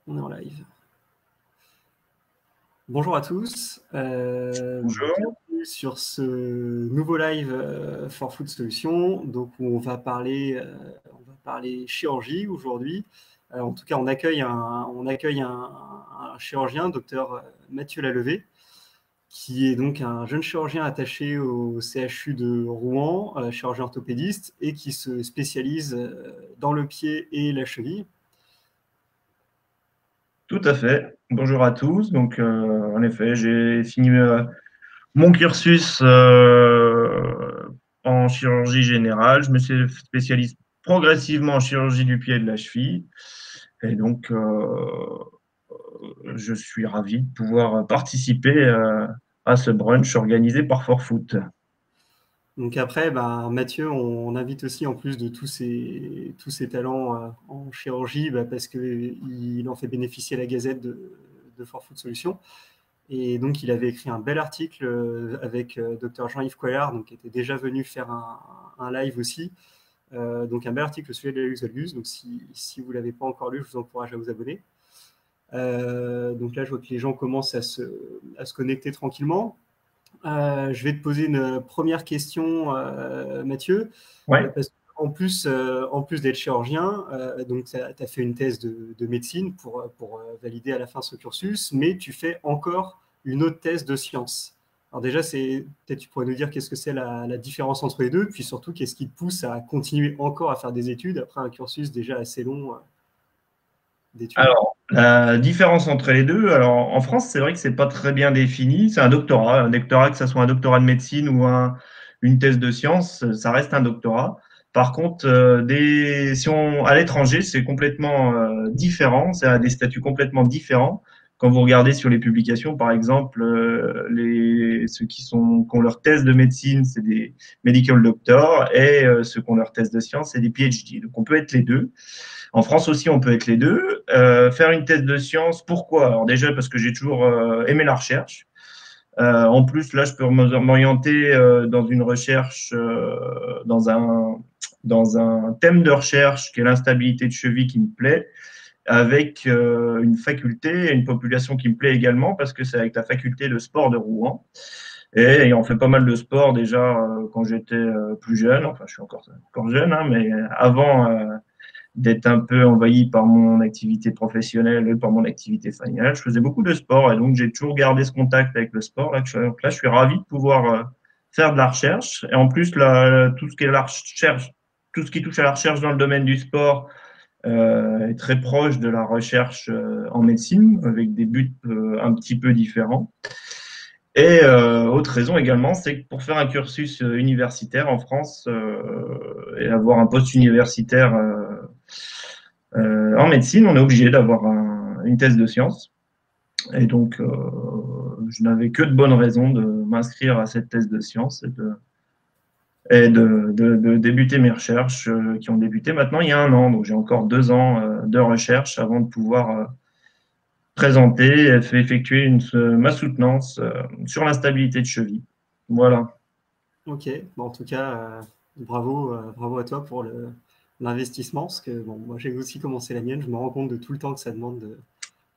On est en live. Bonjour à tous. Bonjour. Bienvenue sur ce nouveau live for Food Solutions. Donc, où on va parler chirurgie aujourd'hui. En tout cas, on accueille un chirurgien, docteur Mathieu Lallevé, qui est donc un jeune chirurgien attaché au CHU de Rouen, chirurgien orthopédiste, et qui se spécialise dans le pied et la cheville. Tout à fait. Bonjour à tous. Donc, en effet, j'ai fini mon cursus en chirurgie générale. Je me suis spécialisé progressivement en chirurgie du pied et de la cheville. Et donc, je suis ravi de pouvoir participer à ce brunch organisé par Forfoot. Donc après, ben, Mathieu, on invite aussi, en plus de tous ses talents en chirurgie, parce qu'il en fait bénéficier la Gazette de For Food Solutions. Et donc, il avait écrit un bel article avec Dr Jean-Yves Coillard, donc, qui était déjà venu faire un live aussi. Donc, un bel article au sujet de l'hallux valgus. Donc, si vous ne l'avez pas encore lu, je vous encourage à vous abonner. Donc là, je vois que les gens commencent à se connecter tranquillement. Je vais te poser une première question, Mathieu, Ouais. parce qu'en plus d'être chirurgien, donc tu as fait une thèse de médecine pour valider à la fin ce cursus, mais tu fais encore une autre thèse de sciences. Alors déjà, peut-être tu pourrais nous dire qu'est-ce que c'est la différence entre les deux, puis surtout qu'est-ce qui te pousse à continuer encore à faire des études après un cursus déjà assez long d'études. Alors, la différence entre les deux, alors en France, c'est vrai que c'est pas très bien défini. C'est un doctorat, que ce soit un doctorat de médecine ou une thèse de sciences, ça reste un doctorat. Par contre, si on à l'étranger, c'est complètement différent. C'est à des statuts complètement différents. Quand vous regardez sur les publications, par exemple, ceux qui ont leur thèse de médecine, c'est des medical doctors, et ceux qui ont leur thèse de sciences, c'est des PhD. Donc, on peut être les deux. En France aussi, on peut être les deux. Faire une thèse de sciences, pourquoi? Alors déjà, parce que j'ai toujours aimé la recherche. En plus, là, je peux m'orienter dans une recherche, dans un thème de recherche qui est l'instabilité de cheville qui me plaît, avec une faculté et une population qui me plaît également, parce que c'est avec la faculté de sport de Rouen. Et ayant fait pas mal de sport déjà quand j'étais plus jeune, enfin je suis encore jeune, hein, mais avant d'être un peu envahi par mon activité professionnelle et par mon activité familiale. Je faisais beaucoup de sport et donc j'ai toujours gardé ce contact avec le sport. Donc là, je suis ravi de pouvoir faire de la recherche. Et en plus, tout ce qui est la recherche, tout ce qui touche à la recherche dans le domaine du sport est très proche de la recherche en médecine, avec des buts un petit peu différents. Et autre raison également, c'est que pour faire un cursus universitaire en France et avoir un poste universitaire en médecine, on est obligé d'avoir une thèse de sciences. Et donc, je n'avais que de bonnes raisons de m'inscrire à cette thèse de sciences et de débuter mes recherches qui ont débuté maintenant il y a un an. Donc, j'ai encore 2 ans de recherche avant de pouvoir présenter et effectuer ma soutenance sur l'instabilité de cheville. Voilà. Ok, bon, en tout cas, bravo à toi pour l'investissement, parce que bon, moi j'ai aussi commencé la mienne, je me rends compte de tout le temps que ça demande de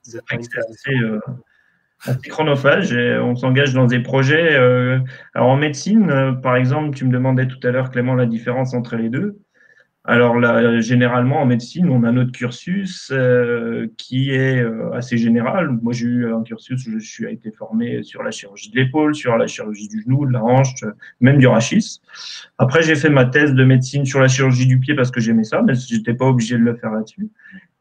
C'est vrai faire que une c'est thèse de science. assez chronophage et on s'engage dans des projets. Alors en médecine, par exemple, tu me demandais tout à l'heure, Clément, la différence entre les deux. Alors là, généralement en médecine, on a notre cursus qui est assez général. Moi, j'ai eu un cursus où j'ai été formé sur la chirurgie de l'épaule, sur la chirurgie du genou, de la hanche, même du rachis. Après, j'ai fait ma thèse de médecine sur la chirurgie du pied parce que j'aimais ça, mais j'étais pas obligé de le faire là-dessus.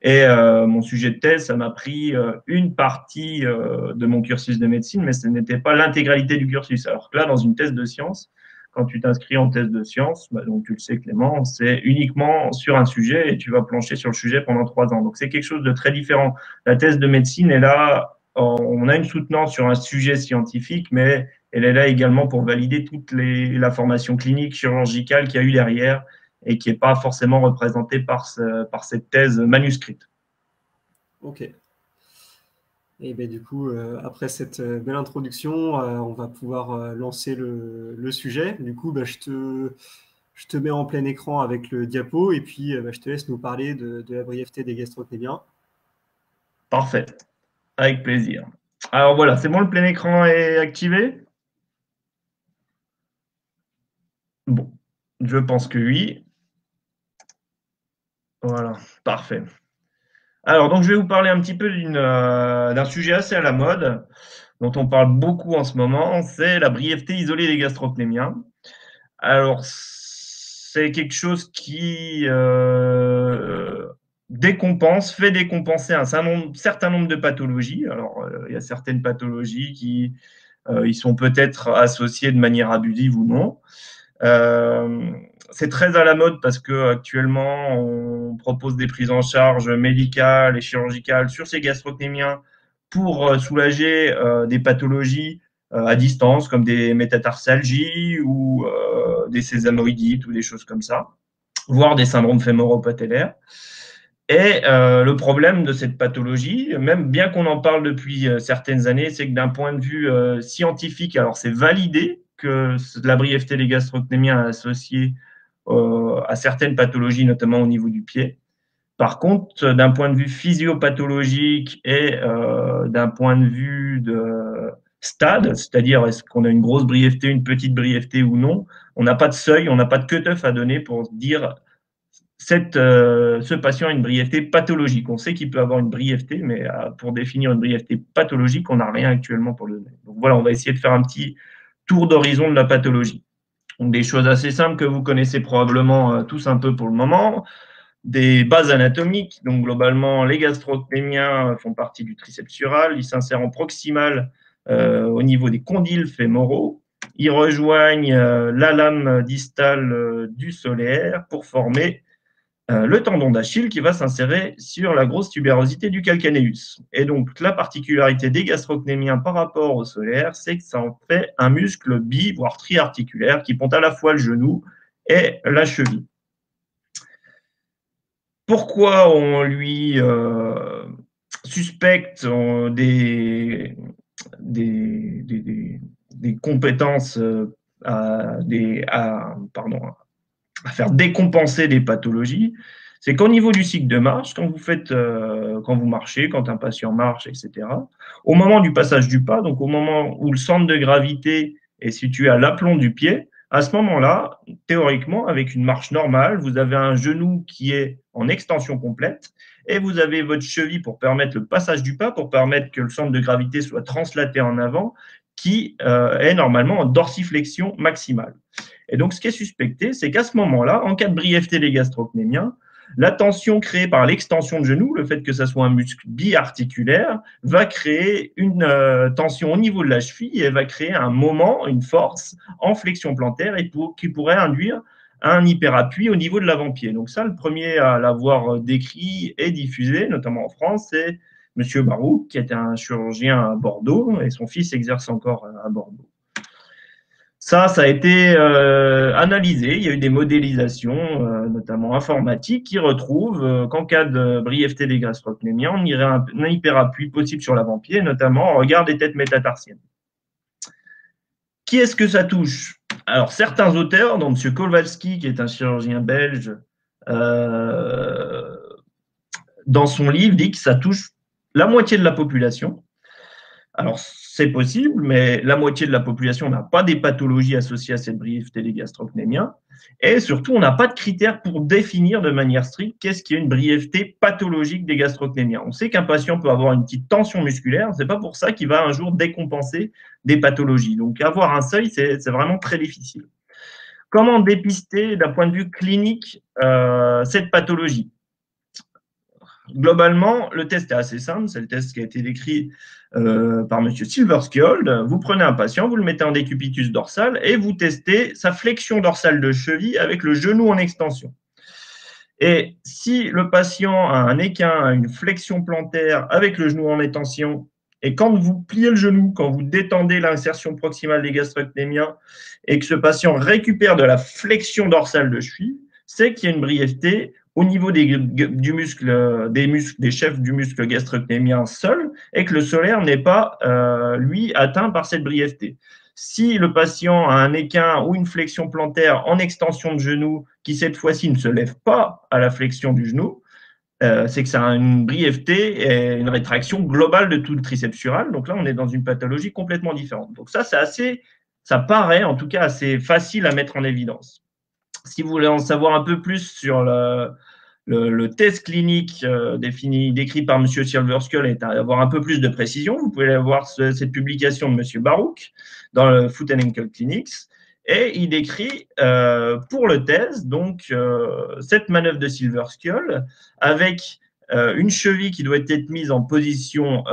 Et mon sujet de thèse, ça m'a pris une partie de mon cursus de médecine, mais ce n'était pas l'intégralité du cursus. Alors que là, dans une thèse de sciences, quand tu t'inscris en thèse de sciences, bah, donc tu le sais Clément, c'est uniquement sur un sujet et tu vas plancher sur le sujet pendant 3 ans. Donc c'est quelque chose de très différent. La thèse de médecine est là, on a une soutenance sur un sujet scientifique, mais elle est là également pour valider la formation clinique, chirurgicale qu'il y a eu derrière et qui n'est pas forcément représentée par cette thèse manuscrite. Ok, et ben du coup, après cette belle introduction, on va pouvoir lancer le sujet. Du coup, je te mets en plein écran avec le diapo, et puis je te laisse nous parler de la brièveté des gastrocnémiens. Parfait. Avec plaisir. Alors voilà, c'est bon, le plein écran est activé? Bon, je pense que oui. Voilà, parfait. Alors, donc, je vais vous parler un petit peu d'un sujet assez à la mode, dont on parle beaucoup en ce moment, c'est la brièveté isolée des gastrocnémiens. Alors, c'est quelque chose qui fait décompenser un certain nombre de pathologies. Alors, il y a certaines pathologies qui ils sont peut-être associées de manière abusive ou non. Euh, c'est très à la mode parce que actuellement on propose des prises en charge médicales et chirurgicales sur ces gastrocnémiens pour soulager des pathologies à distance comme des métatarsalgies ou des sésamoïdites ou des choses comme ça, voire des syndromes fémoro-patellaires. Et le problème de cette pathologie, même bien qu'on en parle depuis certaines années, c'est que d'un point de vue scientifique, alors c'est validé que la brièveté des gastrocnémiens est associée à certaines pathologies, notamment au niveau du pied. Par contre, d'un point de vue physiopathologique et d'un point de vue de stade, c'est-à-dire est-ce qu'on a une grosse brièveté, une petite brièveté ou non, on n'a pas de seuil, on n'a pas de cut-off à donner pour dire ce patient a une brièveté pathologique. On sait qu'il peut avoir une brièveté, mais pour définir une brièveté pathologique, on n'a rien actuellement pour le donner. Donc voilà, on va essayer de faire un petit tour d'horizon de la pathologie. Donc des choses assez simples que vous connaissez probablement tous un peu pour le moment. Des bases anatomiques, donc globalement, les gastrocnémiens font partie du triceps sural, ils s'insèrent en proximal au niveau des condyles fémoraux. Ils rejoignent la lame distale du solaire pour former le tendon d'Achille qui va s'insérer sur la grosse tubérosité du calcanéus. Et donc, la particularité des gastrocnémiens par rapport au solaire, c'est que ça en fait un muscle voire triarticulaire, qui ponte à la fois le genou et la cheville. Pourquoi on lui suspecte des compétences à faire décompenser des pathologies, c'est qu'au niveau du cycle de marche, quand vous marchez, quand un patient marche, etc., au moment du passage du pas, donc au moment où le centre de gravité est situé à l'aplomb du pied, à ce moment-là, théoriquement, avec une marche normale, vous avez un genou qui est en extension complète et vous avez votre cheville pour permettre le passage du pas, pour permettre que le centre de gravité soit translaté en avant, qui est normalement en dorsiflexion maximale. Et donc, ce qui est suspecté, c'est qu'à ce moment-là, en cas de brièveté des gastrocnémiens, la tension créée par l'extension de genou, le fait que ça soit un muscle biarticulaire, va créer une tension au niveau de la cheville et va créer un moment, une force en flexion plantaire et qui pourrait induire un hyperappui au niveau de l'avant-pied. Donc ça, le premier à l'avoir décrit et diffusé, notamment en France, c'est M. Barou, qui était un chirurgien à Bordeaux et son fils exerce encore à Bordeaux. Ça a été analysé. Il y a eu des modélisations, notamment informatiques, qui retrouvent qu'en cas de brièveté des gastrocnémiens, on irait un hyperappui possible sur l'avant-pied, notamment en regard des têtes métatarsiennes. Qui est-ce que ça touche? Alors, certains auteurs, dont M. Kowalski, qui est un chirurgien belge, dans son livre, dit que ça touche la moitié de la population. Alors, c'est possible, mais la moitié de la population n'a pas des pathologies associées à cette brièveté des gastrocnémiens. Et surtout, on n'a pas de critères pour définir de manière stricte qu'est-ce qui est une brièveté pathologique des gastrocnémiens. On sait qu'un patient peut avoir une petite tension musculaire, ce n'est pas pour ça qu'il va un jour décompenser des pathologies. Donc, avoir un seuil, c'est vraiment très difficile. Comment dépister d'un point de vue clinique cette pathologie? Globalement, le test est assez simple. C'est le test qui a été décrit par M. Silverskjold. Vous prenez un patient, vous le mettez en décubitus dorsal et vous testez sa flexion dorsale de cheville avec le genou en extension. Et si le patient a un équin, a une flexion plantaire avec le genou en extension, et quand vous pliez le genou, quand vous détendez l'insertion proximale des gastrocnémiens et que ce patient récupère de la flexion dorsale de cheville, c'est qu'il y a une brièveté au niveau des chefs du muscle gastrocnémien seul et que le solaire n'est pas, lui, atteint par cette brièveté. Si le patient a un équin ou une flexion plantaire en extension de genou qui, cette fois-ci, ne se lève pas à la flexion du genou, c'est que ça a une brièveté et une rétraction globale de tout le triceps sural. Donc là, on est dans une pathologie complètement différente. Donc ça paraît en tout cas assez facile à mettre en évidence. Si vous voulez en savoir un peu plus sur le test clinique décrit par M. Silverskull et avoir un peu plus de précision, vous pouvez aller voir cette publication de M. Barouk dans le Foot and Ankle Clinics. Et il décrit pour le test donc cette manœuvre de Silverskull avec une cheville qui doit être mise en position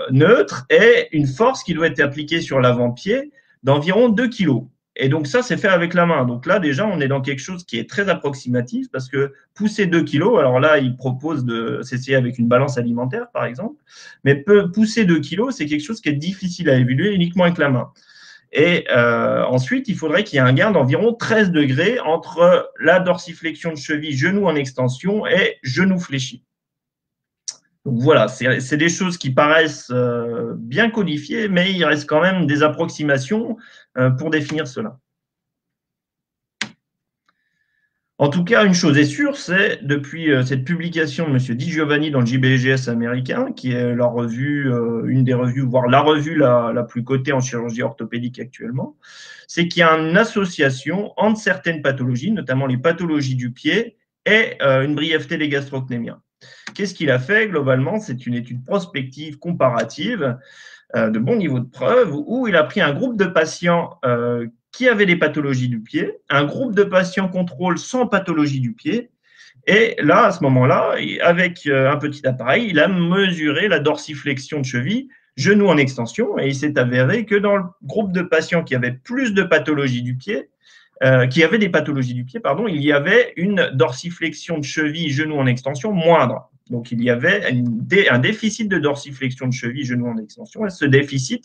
neutre et une force qui doit être appliquée sur l'avant-pied d'environ 2 kg. Et donc ça, c'est fait avec la main. Donc là, déjà, on est dans quelque chose qui est très approximatif parce que pousser 2 kilos, alors là, il propose de s'essayer avec une balance alimentaire, par exemple, mais pousser 2 kilos, c'est quelque chose qui est difficile à évaluer uniquement avec la main. Et ensuite, il faudrait qu'il y ait un gain d'environ 13 degrés entre la dorsiflexion de cheville, genou en extension et genou fléchi. Donc voilà, c'est des choses qui paraissent bien codifiées, mais il reste quand même des approximations pour définir cela. En tout cas, une chose est sûre, c'est depuis cette publication de M. Di Giovanni dans le JBGS américain, qui est la revue, une des revues, voire la revue la plus cotée en chirurgie orthopédique actuellement, c'est qu'il y a une association entre certaines pathologies, notamment les pathologies du pied, et une brièveté des gastrocnémiens. Qu'est-ce qu'il a fait globalement? C'est une étude prospective comparative de bon niveau de preuve où il a pris un groupe de patients qui avaient des pathologies du pied, un groupe de patients contrôle sans pathologie du pied, et là, à ce moment-là, avec un petit appareil, il a mesuré la dorsiflexion de cheville, genou en extension, et il s'est avéré que dans le groupe de patients qui avaient plus de pathologies du pied, qui avaient des pathologies du pied, pardon, il y avait une dorsiflexion de cheville, genou en extension moindre. Donc, il y avait un déficit de dorsiflexion de cheville, genou en extension, et ce déficit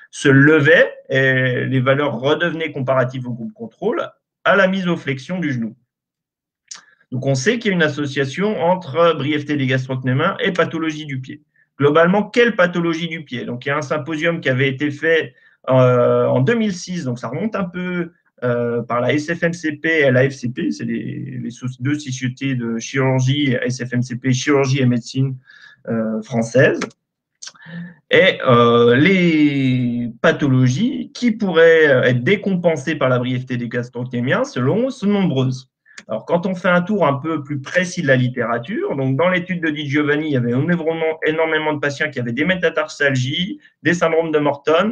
se levait et les valeurs redevenaient comparatives au groupe contrôle à la mise aux flexions du genou. Donc, on sait qu'il y a une association entre brièveté des gastrocnémiens et pathologie du pied. Globalement, quelle pathologie du pied? Donc, il y a un symposium qui avait été fait en 2006, donc ça remonte un peu par la SFMCP et la FCP, c'est les deux sociétés de chirurgie, SFMCP, chirurgie et médecine française. Et les pathologies qui pourraient être décompensées par la brièveté des gastrocnémiens selon sont nombreuses. Alors, quand on fait un tour un peu plus précis de la littérature, donc dans l'étude de Di Giovanni, il y avait énormément de patients qui avaient des métatarsalgies, des syndromes de Morton,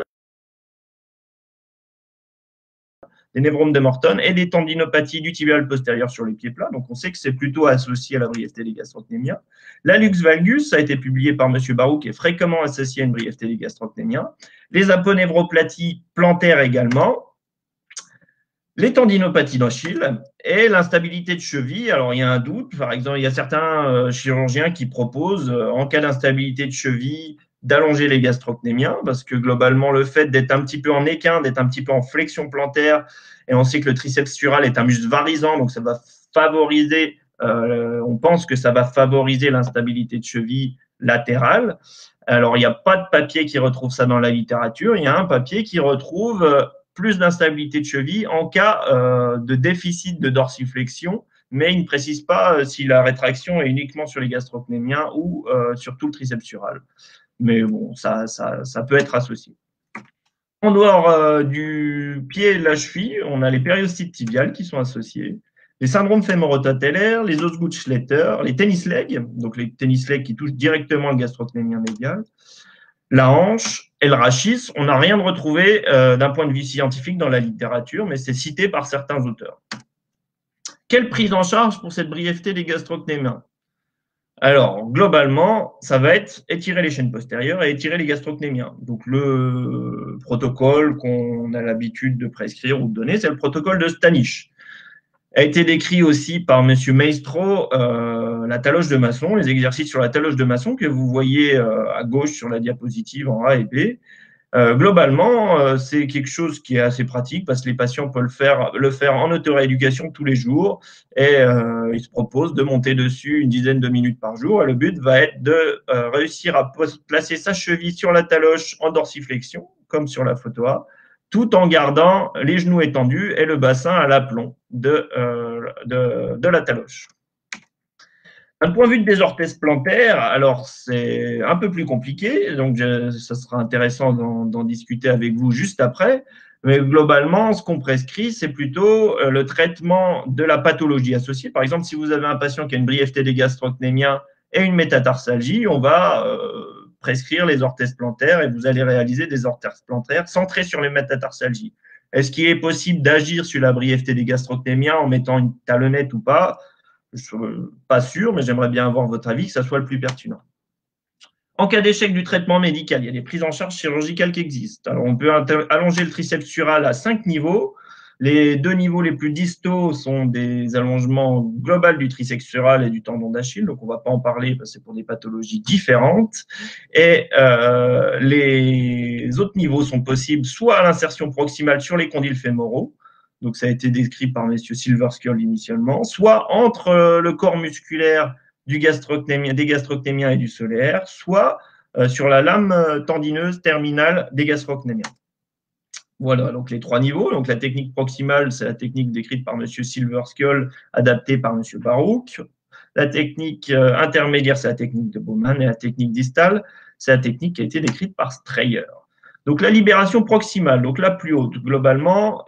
des névromes de Morton et des tendinopathies du tibial postérieur sur les pieds plats. Donc, on sait que c'est plutôt associé à la brièveté des gastrocnémiens. La Lux valgus a été publié par M. Barouk et fréquemment associé à une brièveté des gastrocnémiens. Les aponévroplathies plantaires également. Les tendinopathies d'Achille et l'instabilité de cheville. Alors, il y a un doute. Par exemple, il y a certains chirurgiens qui proposent, en cas d'instabilité de cheville, d'allonger les gastrocnémiens, parce que globalement, le fait d'être un petit peu en équin, d'être un petit peu en flexion plantaire, et on sait que le triceps sural est un muscle varisant, donc ça va favoriser, on pense que ça va favoriser l'instabilité de cheville latérale. Alors, il n'y a pas de papier qui retrouve ça dans la littérature, il y a un papier qui retrouve plus d'instabilité de cheville en cas de déficit de dorsiflexion, mais il ne précise pas si la rétraction est uniquement sur les gastrocnémiens ou sur tout le triceps sural. Mais bon, ça peut être associé. En dehors du pied et de la cheville, on a les périostites tibiales qui sont associés, les syndromes fémorotatellaires, les Osgood-Schletter, les tennis legs, donc les tennis legs qui touchent directement le gastrocnémien médial, la hanche et le rachis. On n'a rien de retrouvé d'un point de vue scientifique dans la littérature, mais c'est cité par certains auteurs. Quelle prise en charge pour cette brièveté des gastrocnémiens? Alors, globalement, ça va être étirer les chaînes postérieures et étirer les gastrocnémiens. Donc, le protocole qu'on a l'habitude de prescrire ou de donner, c'est le protocole de Stanish. A été décrit aussi par M. Maestro, la taloche de Masson, les exercices sur la taloche de Masson que vous voyez à gauche sur la diapositive en A et B. Globalement, c'est quelque chose qui est assez pratique parce que les patients peuvent le faire en auto-rééducation tous les jours et ils se proposent de monter dessus une dizaine de minutes par jour. Et le but va être de réussir à placer sa cheville sur la taloche en dorsiflexion, comme sur la photo A, tout en gardant les genoux étendus et le bassin à l'aplomb de la taloche. D'un point de vue des orthèses plantaires, alors c'est un peu plus compliqué, donc ça sera intéressant d'en discuter avec vous juste après. Mais globalement, ce qu'on prescrit, c'est plutôt le traitement de la pathologie associée. Par exemple, si vous avez un patient qui a une brièveté des gastrocnémiens et une métatarsalgie, on va prescrire les orthèses plantaires et vous allez réaliser des orthèses plantaires centrées sur les métatarsalgies. Est-ce qu'il est possible d'agir sur la brièveté des gastrocnémiens en mettant une talonnette ou pas? Je ne suis pas sûr, mais j'aimerais bien avoir votre avis, que ça soit le plus pertinent. En cas d'échec du traitement médical, il y a des prises en charge chirurgicales qui existent. Alors, on peut allonger le triceps sural à 5 niveaux. Les 2 niveaux les plus distaux sont des allongements globaux du triceps sural et du tendon d'Achille, donc on ne va pas en parler parce que c'est pour des pathologies différentes. Et les autres niveaux sont possibles soit à l'insertion proximale sur les condyles fémoraux, donc ça a été décrit par M. Silverskull initialement, soit entre le corps musculaire des gastrocnémiens et du solaire, soit sur la lame tendineuse terminale des gastrocnémiens. Voilà, donc les 3 niveaux. Donc la technique proximale, c'est la technique décrite par M. Silverskull, adaptée par M. Baruch. La technique intermédiaire, c'est la technique de Bowman. Et la technique distale, c'est la technique qui a été décrite par Strayer. Donc la libération proximale, donc la plus haute, globalement,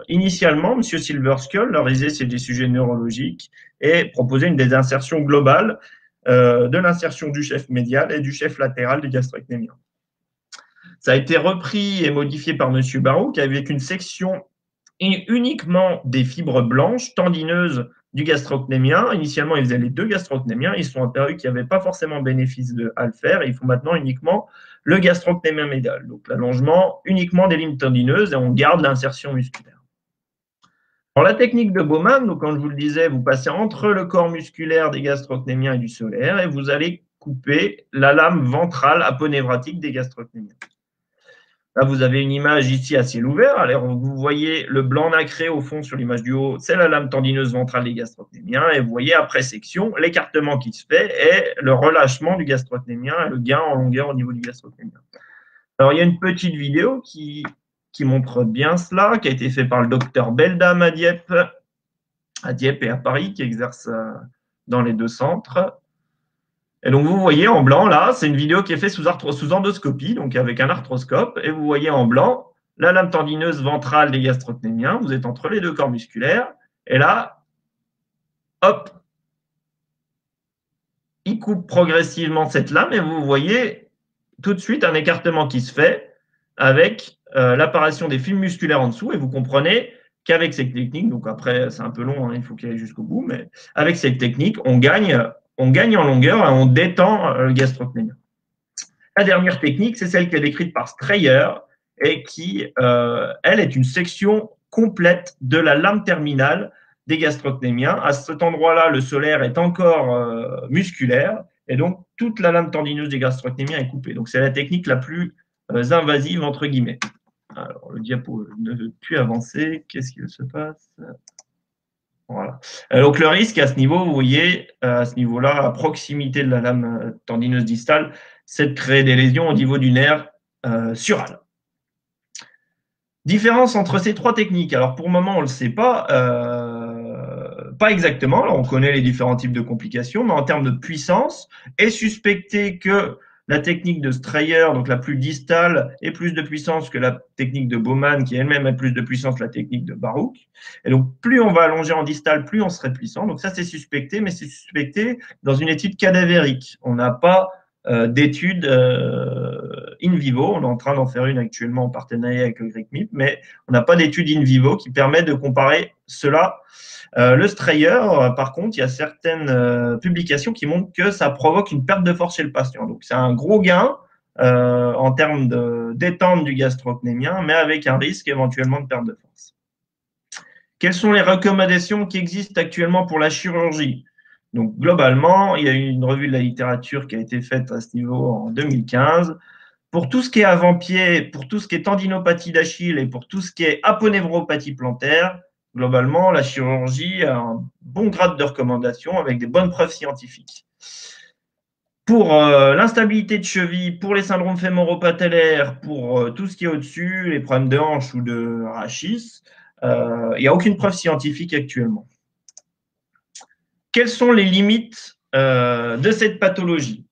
initialement, M. Silverskull, leur disait c'est des sujets neurologiques et proposait une désinsertion globale de l'insertion du chef médial et du chef latéral des gastrocnémiens. Ça a été repris et modifié par M. Baruch avec une section uniquement des fibres blanches tendineuses du gastrocnémien. Initialement, ils faisaient les 2 gastrocnémiens. Ils sont apparus qu'il n'y avait pas forcément bénéfice à le faire. Et ils font maintenant uniquement le gastrocnémien médial. Donc l'allongement uniquement des lignes tendineuses et on garde l'insertion musculaire. Alors, la technique de Bowman, donc, comme je vous le disais, vous passez entre le corps musculaire des gastrocnémiens et du solaire et vous allez couper la lame ventrale aponévratique des gastrocnémiens. Là, vous avez une image ici à ciel ouvert. Alors, vous voyez le blanc nacré au fond sur l'image du haut, c'est la lame tendineuse ventrale des gastrocnémiens. Et vous voyez après section l'écartement qui se fait et le relâchement du gastrocnémien et le gain en longueur au niveau du gastrocnémien. Alors, il y a une petite vidéo qui montre bien cela, qui a été faite par le docteur Beldam à Dieppe et à Paris, qui exerce dans les 2 centres. Et donc, vous voyez en blanc, là, c'est une vidéo qui est faite sous endoscopie, donc avec un arthroscope. Et vous voyez en blanc la lame tendineuse ventrale des gastrocnémiens. Vous êtes entre les 2 corps musculaires. Et là, hop, il coupe progressivement cette lame et vous voyez tout de suite un écartement qui se fait avec l'apparition des fibres musculaires en dessous. Et vous comprenez qu'avec cette technique, donc après, c'est un peu long, hein, il faut qu'il aille jusqu'au bout, mais avec cette technique, on gagne en longueur et on détend le gastrocnémien. La dernière technique, c'est celle qui est décrite par Strayer et qui, elle, est une section complète de la lame terminale des gastrocnémiens. À cet endroit-là, le solaire est encore musculaire et donc toute la lame tendineuse des gastrocnémiens est coupée. Donc c'est la technique la plus invasive, entre guillemets. Alors, le diapo ne veut plus avancer. Qu'est-ce qui se passe? Voilà. Donc le risque à ce niveau, vous voyez, à ce niveau-là, à proximité de la lame tendineuse distale, c'est de créer des lésions au niveau du nerf sural. Différence entre ces 3 techniques. Alors pour le moment, on ne le sait pas exactement. Alors, on connaît les différents types de complications, mais en termes de puissance, est suspecté que la technique de Strayer, donc la plus distale, ait plus de puissance que la technique de Bowman, qui elle-même a plus de puissance que la technique de Baruch. Et donc, plus on va allonger en distal, plus on serait puissant. Donc ça, c'est suspecté, mais c'est suspecté dans une étude cadavérique. On n'a pas d'études in vivo. On est en train d'en faire une actuellement en partenariat avec le GRICMIP, mais on n'a pas d'études in vivo qui permettent de comparer cela. Le Strayer, par contre, il y a certaines publications qui montrent que ça provoque une perte de force chez le patient. Donc, c'est un gros gain en termes de détente du gastrocnémien, mais avec un risque éventuellement de perte de force. Quelles sont les recommandations qui existent actuellement pour la chirurgie? Donc, globalement, il y a eu une revue de la littérature qui a été faite à ce niveau en 2015. Pour tout ce qui est avant-pied, pour tout ce qui est tendinopathie d'Achille et pour tout ce qui est aponévropathie plantaire, globalement, la chirurgie a un bon grade de recommandation avec des bonnes preuves scientifiques. Pour l'instabilité de cheville, pour les syndromes fémoro-patellaires, pour tout ce qui est au-dessus, les problèmes de hanche ou de rachis, il n'y a aucune preuve scientifique actuellement. quelles sont les limites de cette pathologie?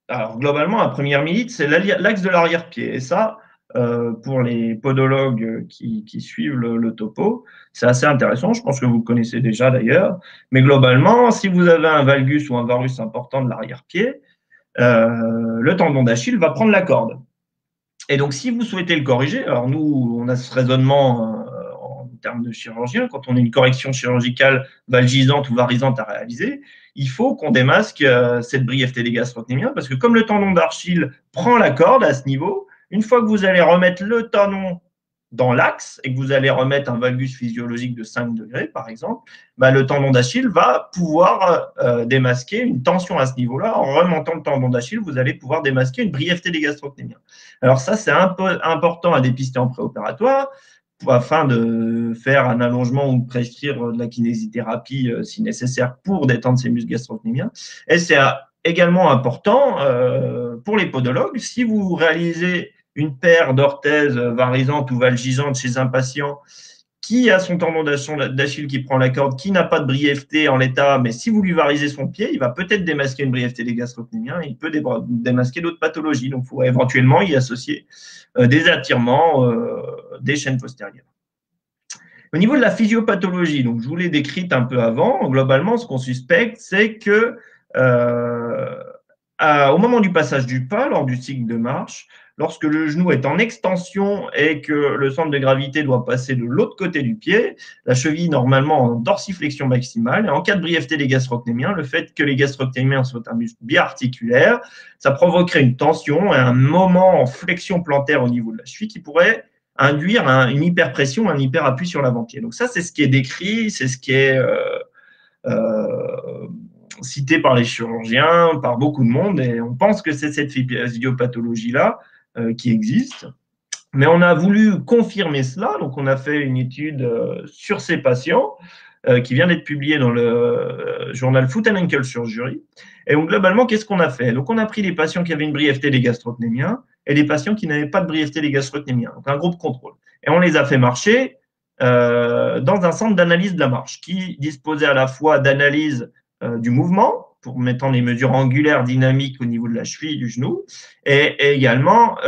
Alors, globalement, la première limite, c'est l'axe de l'arrière-pied. Et ça, pour les podologues qui suivent le topo, c'est assez intéressant. Je pense que vous le connaissez déjà d'ailleurs. Mais globalement, si vous avez un valgus ou un varus important de l'arrière-pied, le tendon d'Achille va prendre la corde. Et donc, si vous souhaitez le corriger, alors nous, on a ce raisonnement en termes de chirurgien, quand on a une correction chirurgicale valgisante ou varisante à réaliser, il faut qu'on démasque cette brièveté des gastrocnémiens, parce que comme le tendon d'Achille prend la corde à ce niveau, une fois que vous allez remettre le tendon dans l'axe et que vous allez remettre un valgus physiologique de 5 degrés, par exemple, bah, le tendon d'Achille va pouvoir démasquer une tension à ce niveau-là. En remontant le tendon d'Achille, vous allez pouvoir démasquer une brièveté des gastrocnémiens. Alors ça, c'est un peu important à dépister en préopératoire afin de faire un allongement ou de prescrire de la kinésithérapie si nécessaire pour détendre ces muscles gastrocnémiens. Et c'est également important pour les podologues. Si vous réalisez une paire d'orthèses varisantes ou valgisantes chez un patient qui a son tendon d'Achille qui prend la corde, qui n'a pas de brièveté en l'état, mais si vous lui varisez son pied, il va peut-être démasquer une brièveté des gastrocnémiens, il peut démasquer d'autres pathologies. Donc, il faut éventuellement y associer des attirements des chaînes postérieures. Au niveau de la physiopathologie, donc je vous l'ai décrite un peu avant, globalement, ce qu'on suspecte, c'est que au moment du passage du pas, lors du cycle de marche, lorsque le genou est en extension et que le centre de gravité doit passer de l'autre côté du pied, la cheville normalement en dorsiflexion maximale. Et en cas de brièveté des gastrocnémiens, le fait que les gastrocnémiens soient un muscle biarticulaire, ça provoquerait une tension et un moment en flexion plantaire au niveau de la cheville qui pourrait induire une hyperpression, un hyperappui sur l'avant-pied. Donc ça, c'est ce qui est décrit, c'est ce qui est cité par les chirurgiens, par beaucoup de monde, et on pense que c'est cette physiopathologie-là qui existe. Mais on a voulu confirmer cela, donc on a fait une étude sur ces patients qui vient d'être publiée dans le journal Foot and Ankle Surgery. Et donc globalement, qu'est-ce qu'on a fait? Donc on a pris les patients qui avaient une brièveté des gastrocnémiens et les patients qui n'avaient pas de brièveté des gastrocnémiens, donc un groupe contrôle. Et on les a fait marcher dans un centre d'analyse de la marche qui disposait à la fois d'analyse du mouvement, pour mettant les mesures angulaires dynamiques au niveau de la cheville, du genou, et également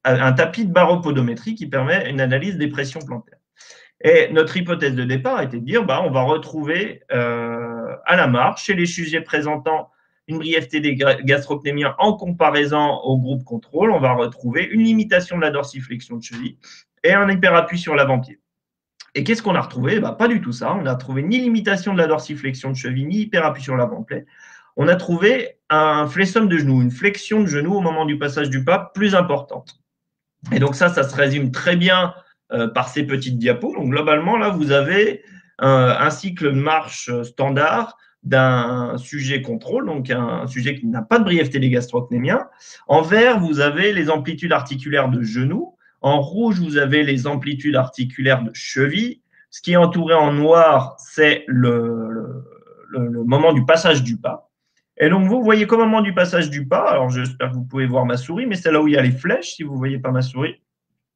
un tapis de baropodométrie qui permet une analyse des pressions plantaires. Et notre hypothèse de départ était de dire, on va retrouver à la marche, chez les sujets présentant une brièveté des gastrocnémiens en comparaison au groupe contrôle, on va retrouver une limitation de la dorsiflexion de cheville et un hyperappui sur l'avant-pied. Et qu'est-ce qu'on a retrouvé? Pas du tout ça. On n'a trouvé ni limitation de la dorsiflexion de cheville, ni hyperappui sur l'avant-pied. On a trouvé un flexum de genou, une flexion de genou au moment du passage du pas plus importante. Et donc ça se résume très bien par ces petites diapos. Donc globalement, là, vous avez un cycle de marche standard d'un sujet contrôle, donc un sujet qui n'a pas de brièveté des gastrocnémiens. En vert, vous avez les amplitudes articulaires de genou. En rouge, vous avez les amplitudes articulaires de cheville. Ce qui est entouré en noir, c'est le moment du passage du pas. Et donc, vous voyez qu'au moment du passage du pas, alors j'espère que vous pouvez voir ma souris, mais c'est là où il y a les flèches, si vous ne voyez pas ma souris.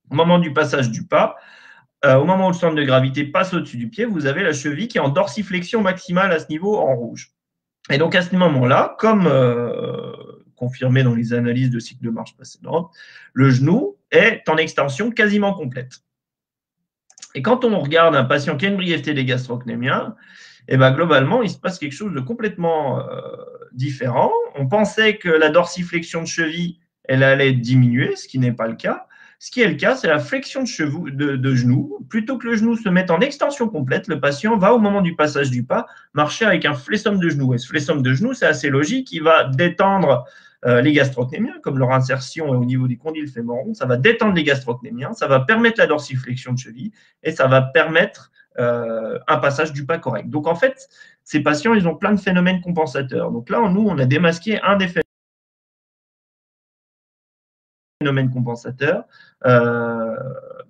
Au moment du passage du pas, au moment où le centre de gravité passe au-dessus du pied, vous avez la cheville qui est en dorsiflexion maximale à ce niveau en rouge. Et donc, à ce moment-là, comme confirmé dans les analyses de cycle de marche précédentes, le genou est en extension quasiment complète. Et quand on regarde un patient qui a une brièveté des gastrocnémiens, globalement, il se passe quelque chose de complètement différent. On pensait que la dorsiflexion de cheville, elle allait diminuer, ce qui n'est pas le cas. Ce qui est le cas, c'est la flexion de genou. Plutôt que le genou se mette en extension complète, le patient va, au moment du passage du pas, marcher avec un flexum de genou. Et ce flexum de genou, c'est assez logique. Il va détendre les gastrocnémiens, comme leur insertion est au niveau des condyles fémoraux. Ça va détendre les gastrocnémiens, ça va permettre la dorsiflexion de cheville et ça va permettre un passage du pas correct. Donc, en fait, ces patients, ils ont plein de phénomènes compensateurs. Donc là, nous, on a démasqué un des phénomènes compensateurs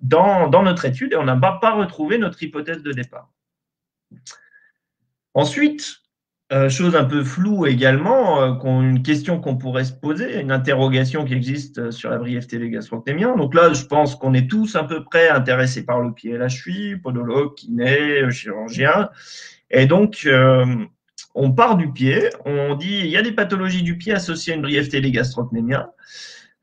dans notre étude et on n'a pas retrouvé notre hypothèse de départ. Ensuite, chose un peu floue également, une question qu'on pourrait se poser, une interrogation qui existe sur la brièveté des gastrocnémiens. Donc là, je pense qu'on est tous à peu près intéressés par le pied et la cheville, podologue, kiné, chirurgien. Et donc, on part du pied, on dit il y a des pathologies du pied associées à une brièveté des gastrocnémiens.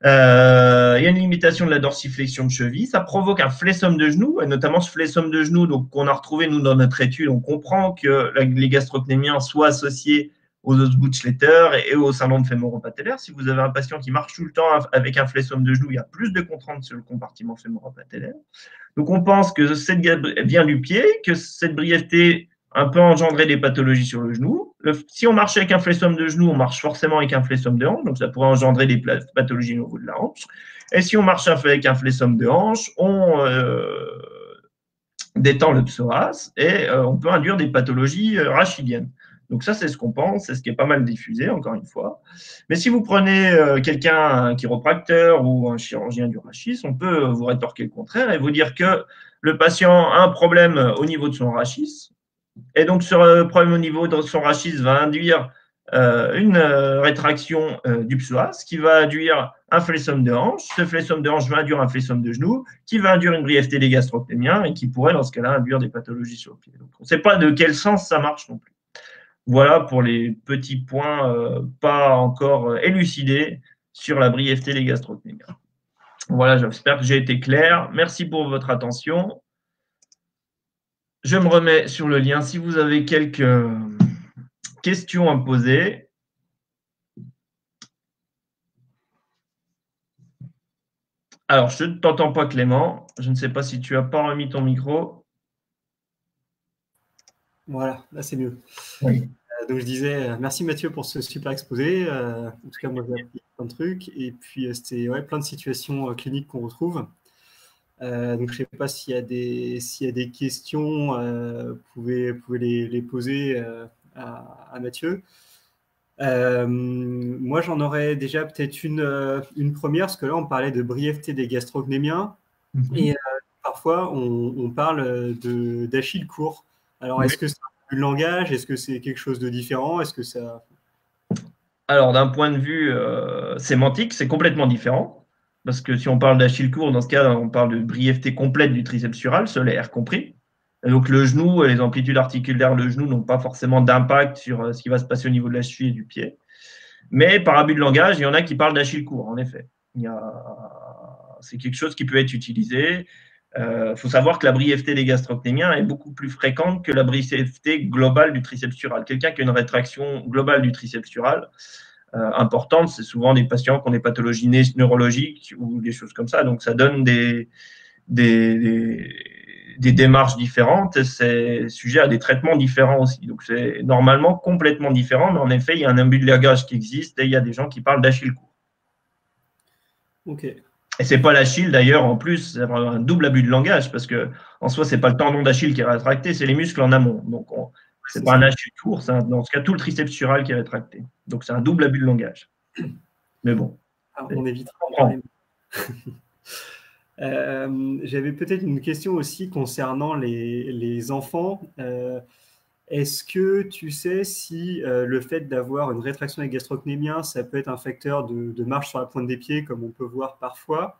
Il y a une limitation de la dorsiflexion de cheville, ça provoque un flessum de genou, et notamment ce flessum de genou donc, qu'on a retrouvé nous dans notre étude. On comprend que les gastrocnémiens soient associés aux os Buchleiter et au syndrome fémoro-patellaire. Si vous avez un patient qui marche tout le temps avec un flessum de genou, il y a plus de contraintes sur le compartiment fémoro-patellaire. Donc on pense que cette vient du pied, que cette brièveté un peu engendrer des pathologies sur le genou. Si on marche avec un flessum de genou, on marche forcément avec un flessum de hanche, donc ça pourrait engendrer des pathologies au niveau de la hanche. Et si on marche avec un flessum de hanche, on détend le psoas et on peut induire des pathologies rachidiennes. Donc ça, c'est ce qu'on pense, c'est ce qui est pas mal diffusé, encore une fois. Mais si vous prenez quelqu'un, un chiropracteur ou un chirurgien du rachis, on peut vous rétorquer le contraire et vous dire que le patient a un problème au niveau de son rachis. Et donc, ce problème au niveau de son rachis va induire une rétraction du psoas qui va induire un flessum de hanche. Ce flessum de hanche va induire un flessum de genou qui va induire une brièveté des gastrocnémiens et qui pourrait, dans ce cas-là, induire des pathologies sur le pied. Donc, on ne sait pas de quel sens ça marche non plus. Voilà pour les petits points pas encore élucidés sur la brièveté des gastrocnémiens. Voilà, j'espère que j'ai été clair. Merci pour votre attention. Je me remets sur le lien. Si vous avez quelques questions à me poser. Alors, je ne t'entends pas, Clément. Je ne sais pas si tu n'as pas remis ton micro. Voilà, là c'est mieux. Oui. Donc je disais, merci Mathieu pour ce super exposé. En tout cas, moi j'ai appris plein de trucs. Et puis c'était plein de situations cliniques qu'on retrouve. Donc je ne sais pas s'il y a des questions, vous pouvez les poser à Mathieu. Moi j'en aurais déjà peut-être une première, parce que là on parlait de brièveté des gastrocnémiens. Et parfois on parle d'Achille court. Alors est-ce que c'est un langage? Est-ce que c'est quelque chose de différent? Est-ce que ça... Alors, d'un point de vue sémantique, c'est complètement différent. Parce que si on parle d'Achille court, dans ce cas, on parle de brièveté complète du triceps sural, seul et R compris. Et donc, le genou et les amplitudes articulaires de genou n'ont pas forcément d'impact sur ce qui va se passer au niveau de la cheville et du pied. Mais par abus de langage, il y en a qui parlent d'Achille court, en effet. C'est quelque chose qui peut être utilisé. Faut savoir que la brièveté des gastrocnémiens est beaucoup plus fréquente que la brièveté globale du triceps sural. Quelqu'un qui a une rétraction globale du triceps sural importante, c'est souvent des patients qui ont des pathologies neurologiques ou des choses comme ça. Donc, ça donne des démarches différentes et c'est sujet à des traitements différents aussi. Donc, c'est normalement complètement différent, mais en effet, il y a un abus de langage qui existe et il y a des gens qui parlent d'Achille court. Ok. Et c'est pas l'Achille d'ailleurs, en plus, c'est un double abus de langage parce que en soi, c'est pas le tendon d'Achille qui est rétracté, c'est les muscles en amont. Donc, c'est pas un Achille court, c'est dans ce cas tout le triceps sural qui est rétracté. Donc, c'est un double abus de langage. Mais bon. Alors, on évitera. J'avais peut-être une question aussi concernant les enfants. Est-ce que tu sais si le fait d'avoir une rétraction des gastrocnémiens, ça peut être un facteur de marche sur la pointe des pieds, comme on peut voir parfois?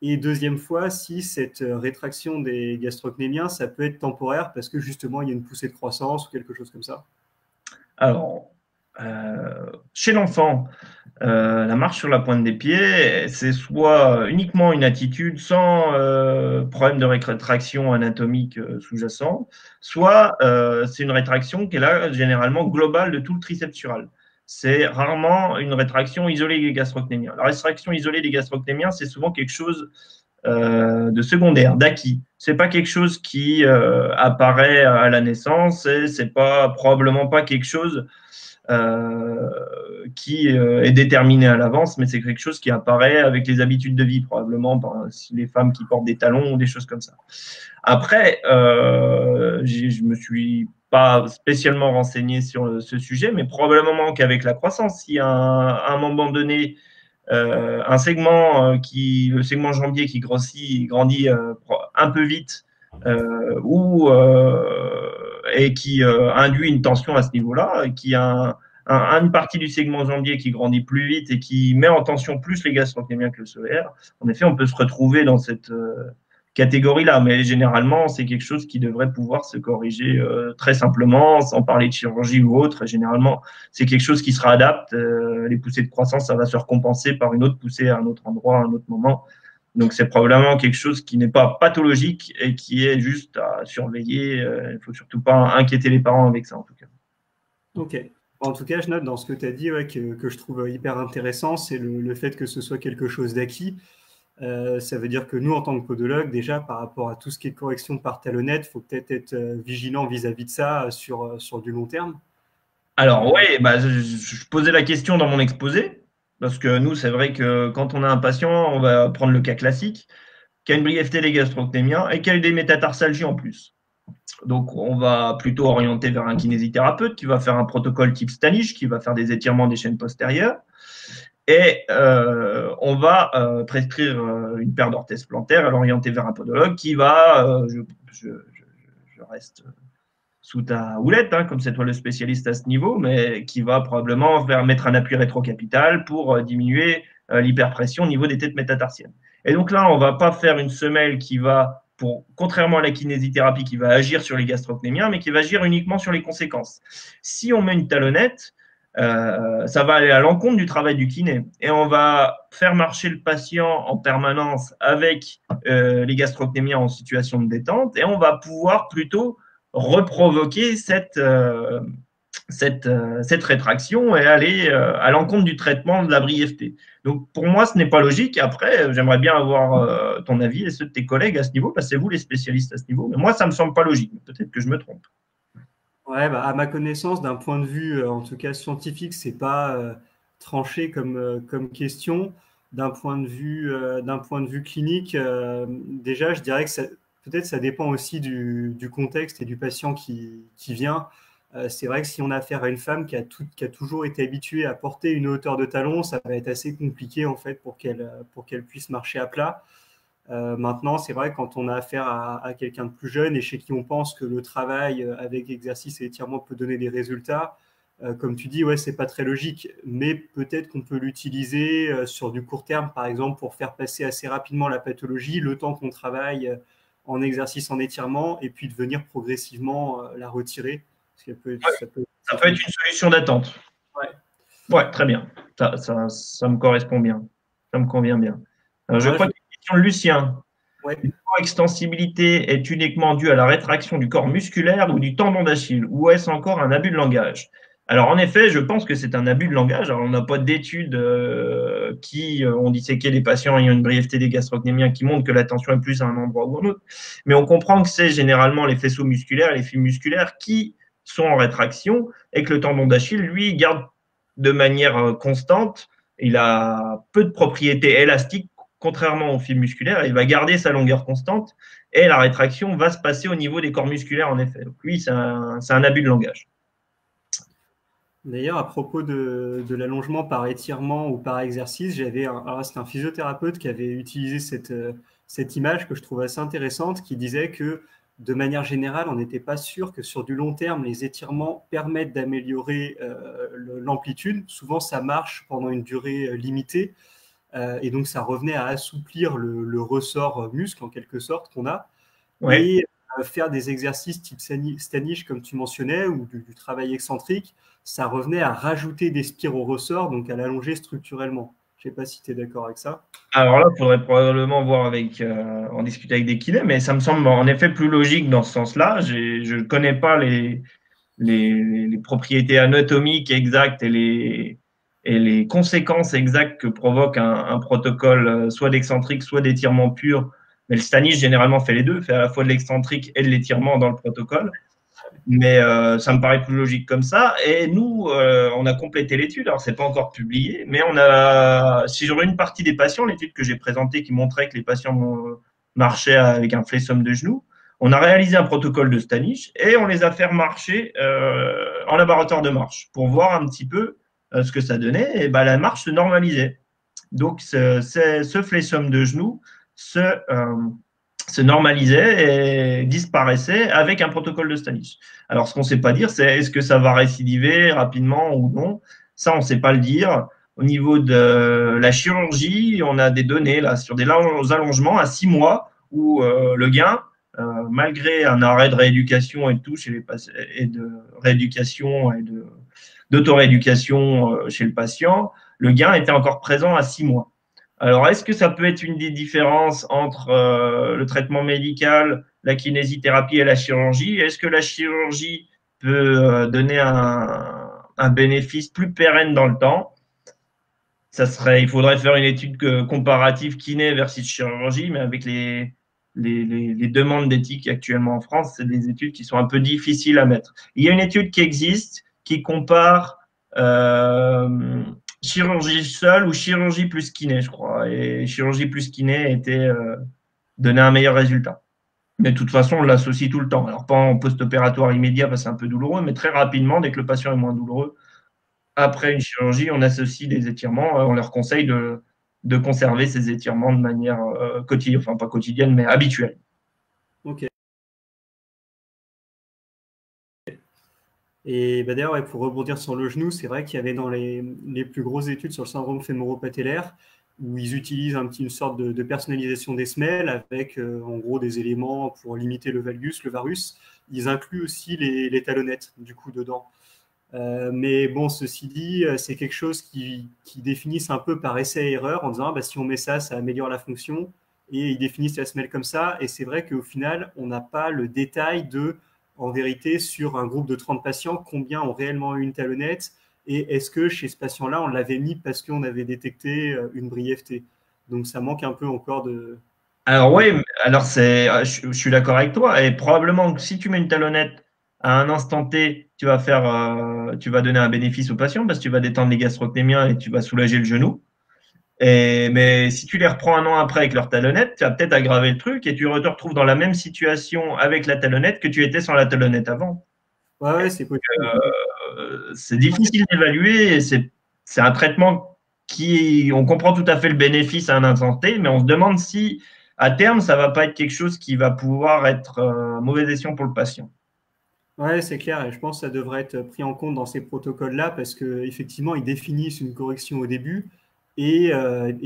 Et deuxième fois, si cette rétraction des gastrocnémiens, ça peut être temporaire parce que justement, il y a une poussée de croissance ou quelque chose comme ça? Alors, chez l'enfant, la marche sur la pointe des pieds, c'est soit uniquement une attitude sans problème de rétraction anatomique sous-jacent, soit c'est une rétraction qui est là généralement globale de tout le triceps sural. C'est rarement une rétraction isolée des gastrocnémiens. La rétraction isolée des gastrocnémiens, c'est souvent quelque chose de secondaire, d'acquis. C'est pas quelque chose qui apparaît à la naissance et c'est probablement pas quelque chose qui est déterminé à l'avance, mais c'est quelque chose qui apparaît avec les habitudes de vie, probablement si les femmes qui portent des talons ou des choses comme ça. Après, je me suis pas spécialement renseigné sur ce sujet, mais probablement qu'avec la croissance, si à un moment donné, un segment le segment jambier qui grandit un peu vite, et qui induit une tension à ce niveau-là, qui a une partie du segment jambier qui grandit plus vite et qui met en tension plus les gastrocnémiens que le solaire. En effet, on peut se retrouver dans cette catégorie-là. Mais généralement, c'est quelque chose qui devrait pouvoir se corriger très simplement, sans parler de chirurgie ou autre. Généralement, c'est quelque chose qui se réadapte. Les poussées de croissance, ça va se recompenser par une autre poussée à un autre endroit, à un autre moment. Donc, c'est probablement quelque chose qui n'est pas pathologique et qui est juste à surveiller. Il ne faut surtout pas inquiéter les parents avec ça, en tout cas. Ok. En tout cas, je note dans ce que tu as dit que je trouve hyper intéressant, c'est le fait que ce soit quelque chose d'acquis. Ça veut dire que nous, en tant que podologue, déjà, par rapport à tout ce qui est correction par talonnette, il faut peut-être être vigilant vis-à-vis de ça sur du long terme. Alors, oui, bah, je posais la question dans mon exposé, parce que nous, c'est vrai que quand on a un patient, on va prendre le cas classique, qui a une brièveté des gastrocnémiens et qui a eu des métatarsalgies en plus. Donc, on va plutôt orienter vers un kinésithérapeute qui va faire un protocole type Stanish, qui va faire des étirements des chaînes postérieures. Et on va prescrire une paire d'orthèses plantaires et l'orienter vers un podologue qui va, je reste sous ta houlette, hein, comme c'est toi le spécialiste à ce niveau, mais qui va probablement mettre un appui rétrocapital pour diminuer l'hyperpression au niveau des têtes métatarsiennes. Et donc là, on ne va pas faire une semelle qui va, contrairement à la kinésithérapie, qui va agir sur les gastrocnémiens, mais qui va agir uniquement sur les conséquences. Si on met une talonnette, ça va aller à l'encontre du travail du kiné. Et on va faire marcher le patient en permanence avec les gastrocnémiens en situation de détente et on va pouvoir plutôt reprovoquer cette rétraction et aller à l'encontre du traitement de la brièveté. Donc, pour moi, ce n'est pas logique. Après, j'aimerais bien avoir ton avis et ceux de tes collègues à ce niveau, parce que c'est vous les spécialistes à ce niveau. Mais moi, ça ne me semble pas logique. Peut-être que je me trompe. Ouais, bah, à ma connaissance, d'un point de vue, en tout cas scientifique, c'est pas tranché comme question. D'un point de vue clinique, déjà, je dirais que peut-être ça dépend aussi du contexte et du patient qui vient. C'est vrai que si on a affaire à une femme qui a toujours été habituée à porter une hauteur de talon, ça va être assez compliqué en fait pour qu'elle puisse marcher à plat. Maintenant, c'est vrai que quand on a affaire à quelqu'un de plus jeune et chez qui on pense que le travail avec exercice et étirement peut donner des résultats, comme tu dis, ouais, c'est pas très logique, mais peut-être qu'on peut l'utiliser sur du court terme, par exemple, pour faire passer assez rapidement la pathologie, le temps qu'on travaille en exercice, en étirement, et puis de venir progressivement la retirer. Parce ça peut être une solution d'attente. Ouais. Ouais, très bien. Ça me correspond bien. Ça me convient bien. Je crois qu'il y a une question de Lucien. Ouais. L'hyperextensibilité est uniquement due à la rétraction du corps musculaire ou du tendon d'Achille, ou est-ce encore un abus de langage? Alors, en effet, je pense que c'est un abus de langage. Alors, on n'a pas d'études qui ont disséqué les patients ayant une brièveté des gastrocnémiens qui montrent que la tension est plus à un endroit ou à un autre. Mais on comprend que c'est généralement les faisceaux musculaires et les fibres musculaires qui sont en rétraction et que le tendon d'Achille, lui, garde de manière constante. Il a peu de propriétés élastiques, contrairement aux fibres musculaires. Il va garder sa longueur constante et la rétraction va se passer au niveau des corps musculaires, en effet. Donc, oui, c'est un abus de langage. D'ailleurs, à propos de l'allongement par étirement ou par exercice, c'était un physiothérapeute qui avait utilisé cette image que je trouve assez intéressante, qui disait que de manière générale, on n'était pas sûr que sur du long terme, les étirements permettent d'améliorer l'amplitude. Souvent, ça marche pendant une durée limitée, et donc ça revenait à assouplir le ressort muscle, en quelque sorte, qu'on a. Ouais. Et faire des exercices type Stanish, comme tu mentionnais, ou du travail excentrique, ça revenait à rajouter des spires au ressort, donc à l'allonger structurellement. Je ne sais pas si tu es d'accord avec ça. Alors là, il faudrait probablement voir en discuter avec des kinés, mais ça me semble en effet plus logique dans ce sens-là. Je ne connais pas les propriétés anatomiques exactes et les conséquences exactes que provoque un protocole soit d'excentrique, soit d'étirement pur. Mais le Stanish, généralement, fait les deux, fait à la fois de l'excentrique et de l'étirement dans le protocole. Mais ça me paraît plus logique comme ça. Et nous, on a complété l'étude. Alors, c'est pas encore publié, mais sur une partie des patients, l'étude que j'ai présentée qui montrait que les patients marchaient avec un flexum de genou, on a réalisé un protocole de Stanish et on les a fait marcher en laboratoire de marche pour voir un petit peu ce que ça donnait. Et ben, la marche se normalisait. Donc, ce flexum de genou se normalisait et disparaissait avec un protocole de Stanish. Alors, ce qu'on ne sait pas dire, c'est est-ce que ça va récidiver rapidement ou non? Ça, on ne sait pas le dire. Au niveau de la chirurgie, on a des données là sur des allongements à 6 mois. où le gain, malgré un arrêt de rééducation et tout chez les et de rééducation et d'autorééducation chez le patient, le gain était encore présent à 6 mois. Alors, est-ce que ça peut être une des différences entre le traitement médical, la kinésithérapie et la chirurgie? Est-ce que la chirurgie peut donner un bénéfice plus pérenne dans le temps? Il faudrait faire une étude comparative kiné versus chirurgie, mais avec les demandes d'éthique actuellement en France, c'est des études qui sont un peu difficiles à mettre. Il y a une étude qui existe qui compare chirurgie seule ou chirurgie plus kiné, je crois. Et chirurgie plus kiné donnait un meilleur résultat. Mais de toute façon, on l'associe tout le temps. Alors, pas en post-opératoire immédiat parce que c'est un peu douloureux, mais très rapidement, dès que le patient est moins douloureux, après une chirurgie, on associe des étirements. On leur conseille de conserver ces étirements de manière quotidienne, enfin pas quotidienne, mais habituelle. Ok. Et bah, d'ailleurs, ouais, pour rebondir sur le genou, c'est vrai qu'il y avait dans les plus grosses études sur le syndrome fémoro-patellaire, où ils utilisent une sorte de personnalisation des semelles avec en gros des éléments pour limiter le valgus, le varus. Ils incluent aussi les talonnettes du coup dedans. Mais bon, ceci dit, c'est quelque chose qui définissent un peu par essai-erreur en disant bah, si on met ça, ça améliore la fonction. Et ils définissent la semelle comme ça. Et c'est vrai qu'au final, on n'a pas le détail de, en vérité, sur un groupe de 30 patients, combien ont réellement eu une talonnette et est-ce que chez ce patient-là, on l'avait mis parce qu'on avait détecté une brièveté. Donc ça manque un peu encore de. Alors oui, alors je suis d'accord avec toi. Et probablement que si tu mets une talonnette à un instant T, tu vas donner un bénéfice au patient parce que tu vas détendre les gastrocnémiens et tu vas soulager le genou. Mais si tu les reprends un an après avec leur talonnette, tu vas peut-être aggraver le truc et tu te retrouves dans la même situation avec la talonnette que tu étais sans la talonnette avant. Ouais, c'est possible. C'est difficile d'évaluer et c'est un traitement on comprend tout à fait le bénéfice à un instant T, mais on se demande si à terme, ça va pas être quelque chose qui va pouvoir être mauvaise escient pour le patient. Ouais, c'est clair, et je pense que ça devrait être pris en compte dans ces protocoles-là parce qu'effectivement, ils définissent une correction au début et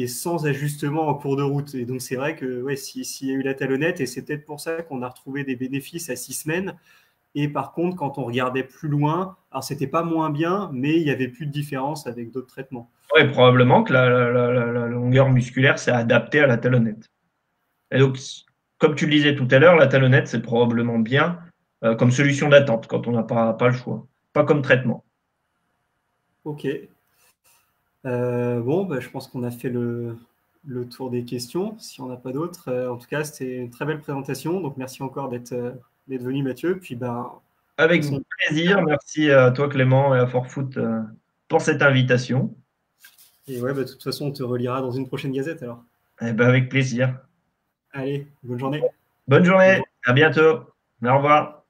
sans ajustement en cours de route. Et donc, c'est vrai que ouais, s'il y a eu la talonnette, et c'est peut-être pour ça qu'on a retrouvé des bénéfices à 6 semaines. Et par contre, quand on regardait plus loin, alors c'était pas moins bien, mais il n'y avait plus de différence avec d'autres traitements. Oui, probablement que la longueur musculaire s'est adaptée à la talonnette. Et donc, comme tu le disais tout à l'heure, la talonnette, c'est probablement bien comme solution d'attente quand on n'a pas le choix, pas comme traitement. Ok. Bon, bah, je pense qu'on a fait le tour des questions. Si on n'a pas d'autres, en tout cas, c'était une très belle présentation. Donc, merci encore d'être venu, Mathieu. Puis, bah, de Avec toute façon, plaisir. Merci à toi, Clément, et à Forfoot pour cette invitation. et ouais, bah, de toute façon, on te relira dans une prochaine gazette alors. Eh ben, avec plaisir. Allez, bonne journée. Bonne Bonne journée. journée. À bientôt. Au revoir.